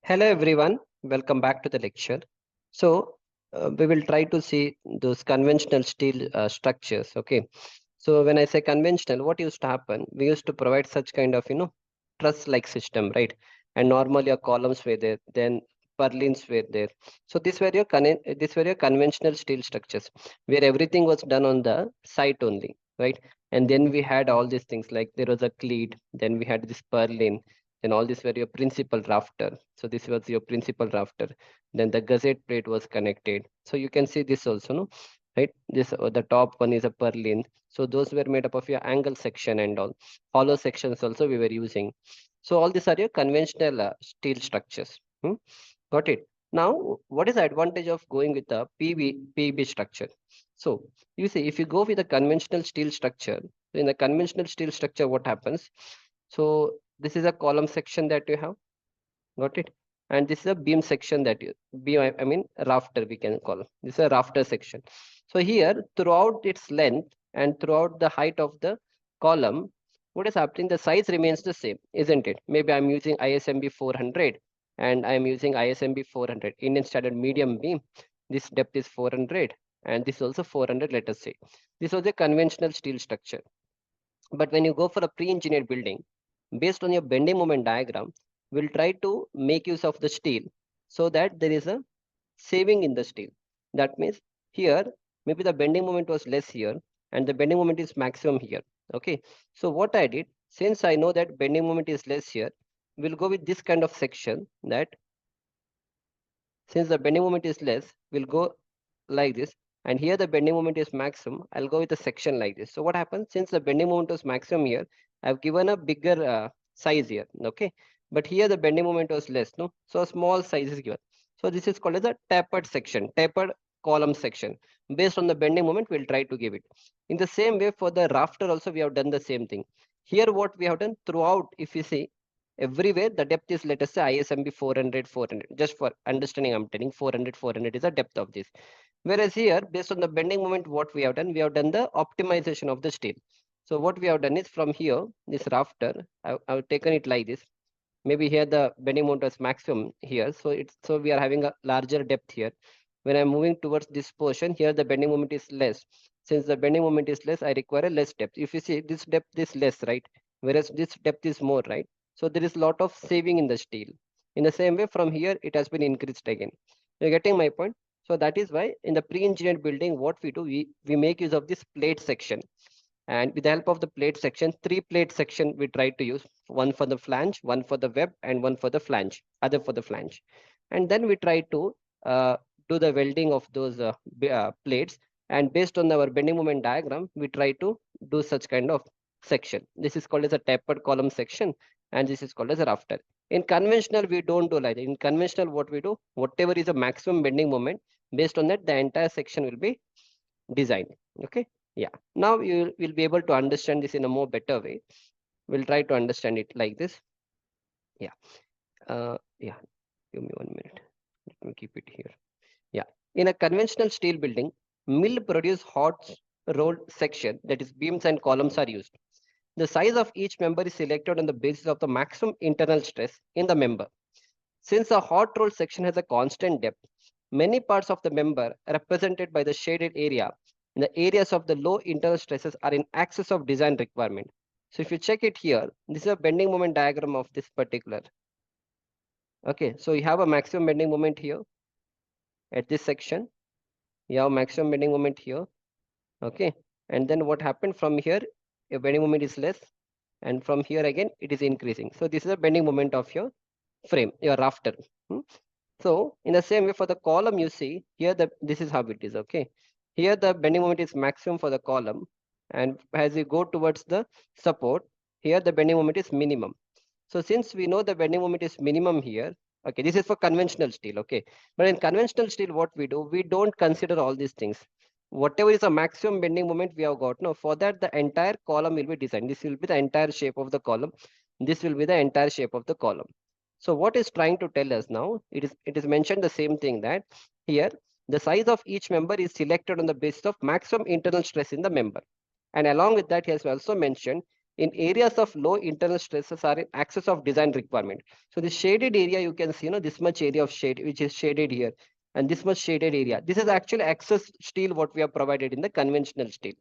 Hello everyone, welcome back to the lecture. So we will try to see those conventional steel structures. Okay. So when I say conventional, what used to happen? We used to provide such kind of truss-like system, right? And normally your columns were there, then purlins were there. So these were your conventional steel structures where everything was done on the site only, right? And then we had all these things like there was a cleat, then we had this purlin, then all these were your principal rafter. So this was your principal rafter. Then the gusset plate was connected. So you can see this also, no? Right? This the top one is a purlin. So those were made up of your angle section and all. Hollow sections also we were using. So all these are your conventional steel structures. Got it. Now, what is the advantage of going with the PEB structure? So you see, if you go with a conventional steel structure, in the conventional steel structure, what happens? So this is a column section that you have. Got it. And this is a beam section that you I mean rafter we can call. This is a rafter section. So here throughout its length and throughout the height of the column, what is happening? The size remains the same, isn't it? Maybe I'm using ISMB 400 and I'm using ISMB 400 Indian Standard Medium Beam. This depth is 400 and this is also 400, let us say. This was a conventional steel structure. But when you go for a pre-engineered building, based on your bending moment diagram, we'll try to make use of the steel so that there is a saving in the steel. That means here, maybe the bending moment was less here and the bending moment is maximum here. Okay. So what I did, since I know that bending moment is less here, we'll go with this kind of section that since the bending moment is less, we'll go like this. And here the bending moment is maximum. I'll go with a section like this. So what happens? Since the bending moment was maximum here, I've given a bigger size here. Okay. But here the bending moment was less. No. So a small size is given. So this is called as a tapered section, tapered column section. Based on the bending moment, we'll try to give it. In the same way for the rafter also, we have done the same thing. Here what we have done throughout, if you see, everywhere the depth is, let us say ISMB 400 400. Just for understanding, I'm telling 400 400 is the depth of this. Whereas here, based on the bending moment, what we have done the optimization of the steel. So what we have done is from here, this rafter, I've taken it like this. Maybe here the bending moment is maximum here. So we are having a larger depth here. When I'm moving towards this portion, here the bending moment is less. Since the bending moment is less, I require a less depth. If you see, this depth is less, right? Whereas this depth is more, right? So there is a lot of saving in the steel. In the same way, from here, it has been increased again. You're getting my point? So that is why in the pre-engineered building, what we do, we make use of this plate section. And with the help of the plate section, 3 plate section we try to use, one for the flange, one for the web, and one for the flange, other for the flange. And then we try to do the welding of those plates. And based on our bending moment diagram, we try to do such kind of section. This is called as a tapered column section, and this is called as a rafter. In conventional, we don't do like that. In conventional, what we do, whatever is a maximum bending moment, based on that, the entire section will be designed. Okay. Yeah. Now you will be able to understand this in a more better way. We'll try to understand it like this. Yeah. Yeah. Give me 1 minute. Let me keep it here. Yeah. In a conventional steel building, mill produce hot rolled section, that is beams and columns are used. The size of each member is selected on the basis of the maximum internal stress in the member. Since a hot rolled section has a constant depth, many parts of the member represented by the shaded area in the areas of the low internal stresses are in excess of design requirement. So if you check it here, this is a bending moment diagram of this particular. Okay, so you have a maximum bending moment here at this section. You have maximum bending moment here. Okay, and then what happened from here, your bending moment is less, and from here again it is increasing. So this is a bending moment of your frame, your rafter. So in the same way for the column, you see here this is how it is. Okay, here the bending moment is maximum for the column, and as you go towards the support, here the bending moment is minimum. So since we know the bending moment is minimum here, okay, this is for conventional steel. Okay, but in conventional steel, what we do, we don't consider all these things. Whatever is a maximum bending moment we have got, no, for that the entire column will be designed. This will be the entire shape of the column. This will be the entire shape of the column. So what is trying to tell us now, it is mentioned the same thing, that here the size of each member is selected on the basis of maximum internal stress in the member. And along with that, he has also mentioned in areas of low internal stresses are in excess of design requirement. So the shaded area, you can see, this much area of shade, which is shaded here, and this much shaded area. This is actually excess steel what we have provided in the conventional steel.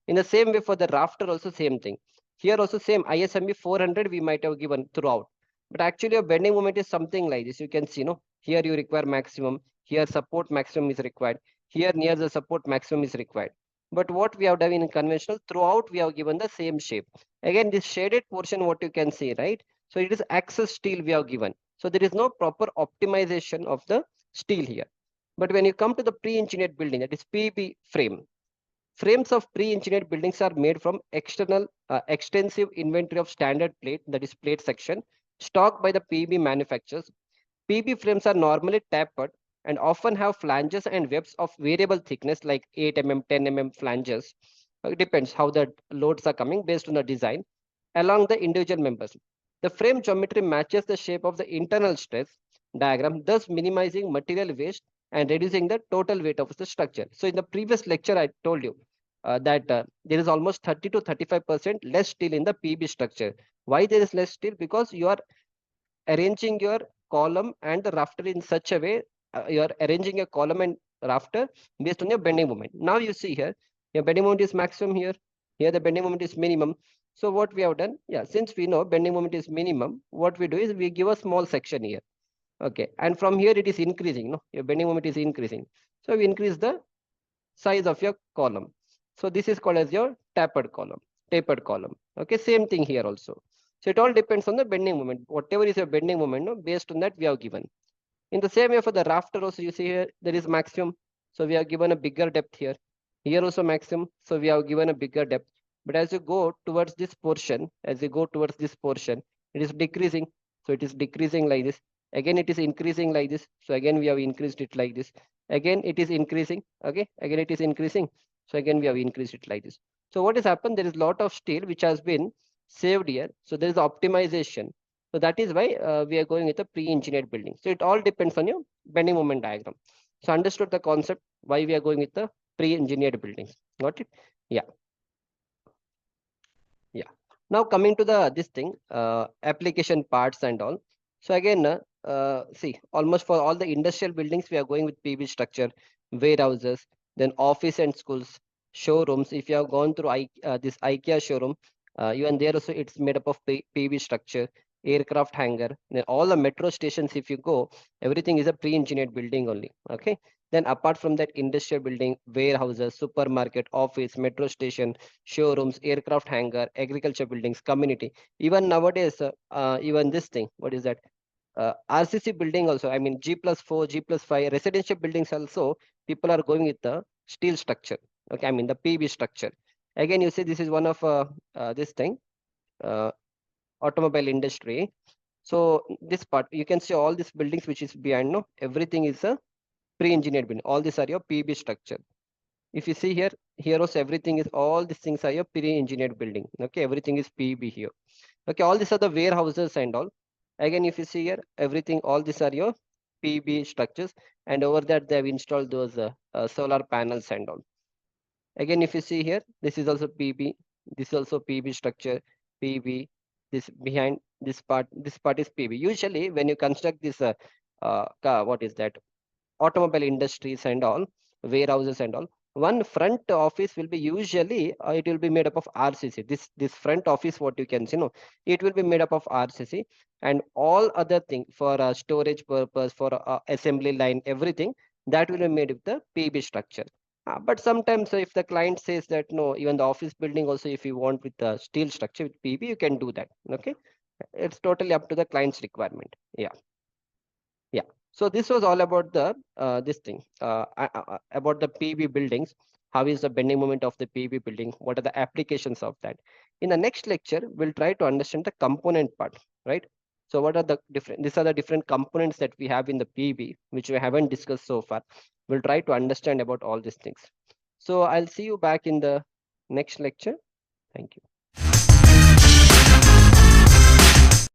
In the same way for the rafter also same thing. Here also same ISMB 400 we might have given throughout. But actually your bending moment is something like this. You can see, here you require maximum, here support maximum is required, here near the support maximum is required. But what we have done in conventional, throughout we have given the same shape. Again, this shaded portion, what you can see, right? So it is excess steel we have given. So there is no proper optimization of the steel here. But when you come to the pre-engineered building, that is PEB frame. Frames of pre-engineered buildings are made from extensive inventory of standard plate, that is plate section, stocked by the PEB manufacturers. PEB frames are normally tapered and often have flanges and webs of variable thickness like 8 mm, 10 mm flanges. It depends how the loads are coming based on the design along the individual members. The frame geometry matches the shape of the internal stress diagram, thus minimizing material waste and reducing the total weight of the structure. So in the previous lecture, I told you that there is almost 30 to 35% less steel in the PEB structure. Why there is less steel? Because you are arranging your column and the rafter in such a way, you are arranging a column and rafter based on your bending moment. Now you see here, your bending moment is maximum here. Here the bending moment is minimum. So what we have done, since we know bending moment is minimum, what we do is we give a small section here. Okay, and from here it is increasing, your bending moment is increasing. So we increase the size of your column. So this is called as your tapered column. Okay, same thing here also. So it all depends on the bending moment. Whatever is your bending moment, based on that we have given. In the same way for the rafter also, you see here there is maximum. So we have given a bigger depth here. Here also maximum. So we have given a bigger depth. But as you go towards this portion, it is decreasing. So it is decreasing like this. Again, it is increasing like this. So again, we have increased it like this. Again, it is increasing. Okay. Again, it is increasing. So again, we have increased it like this. So what has happened? There is a lot of steel which has been saved here. So there is optimization. So that is why we are going with a pre-engineered building. So it all depends on your bending moment diagram. So understood the concept why we are going with the pre-engineered buildings. Got it? Yeah. Now coming to the application parts and all. So again, see, almost for all the industrial buildings, we are going with PEB structure, warehouses, then office and schools, showrooms. If you have gone through this IKEA showroom, even there also it's made up of PEB structure, aircraft hangar. Then all the metro stations, if you go, everything is a pre-engineered building only. Okay. Then apart from that, industrial building, warehouses, supermarket, office, metro station, showrooms, aircraft hangar, agriculture buildings, community. Even nowadays, even this thing, what is that? RCC building also, I mean G+4, G+5, residential buildings also, people are going with the steel structure. Okay, I mean the PEB structure. Again, you see this is one of automobile industry. So this part, you can see all these buildings which is behind, everything is a pre-engineered building. All these are your PEB structure. If you see here, also everything is, all these things are your pre-engineered building. Okay, everything is PEB here. Okay, all these are the warehouses and all. Again, if you see here, everything, all these are your PEB structures, and over that they have installed those solar panels and all. Again, if you see here, this is also PEB, this is also PEB structure, PEB. This behind this part is PEB. Usually, when you construct this, what is that? Automobile industries and all, warehouses and all, one front office will be usually it will be made up of RCC. This front office, what you can see, it will be made up of RCC, and all other thing for storage purpose, for assembly line, everything that will be made with the PEB structure. But sometimes if the client says that no, even the office building also, if you want with the steel structure with PEB, you can do that. Okay, it's totally up to the client's requirement. Yeah. So this was all about the about the PEB buildings. How is the bending moment of the PEB building? What are the applications of that? In the next lecture, we'll try to understand the component part, right? So what are the different? These are the different components that we have in the PEB, which we haven't discussed so far. We'll try to understand about all these things. So I'll see you back in the next lecture. Thank you.